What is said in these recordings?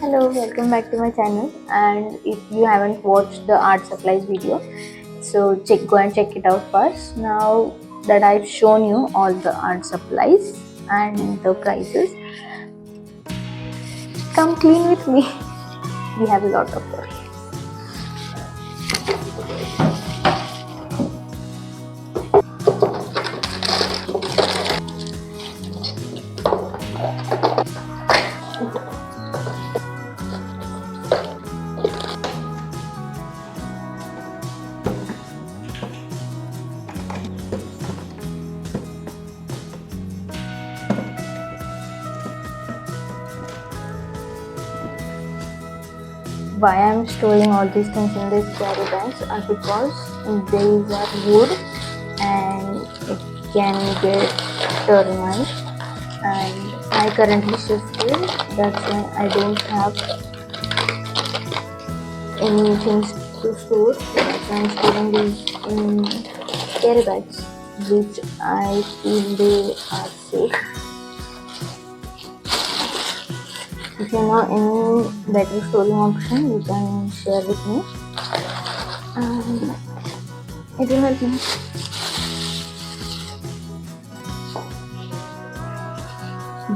Hello, welcome back to my channel. And if you haven't watched the art supplies video, so go and check it out first. Now that I've shown you all the art supplies and the prices, come clean with me. We have a lot of work. Why I'm storing all these things in these carry bags are because these are wood and it can get termite, and I currently shifted. That's why I don't have any things to store. So I'm storing these in carry bags, which I feel they are safe. If you know any better storing option, you can share with me and it will help me.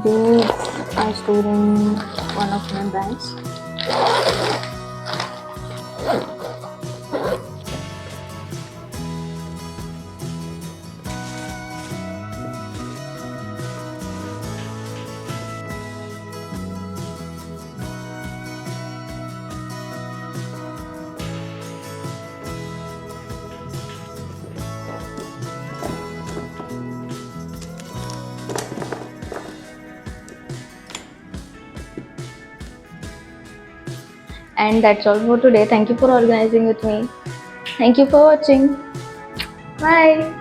These are stored in one of my bags. And that's all for today. Thank you for organizing with me. Thank you for watching. Bye.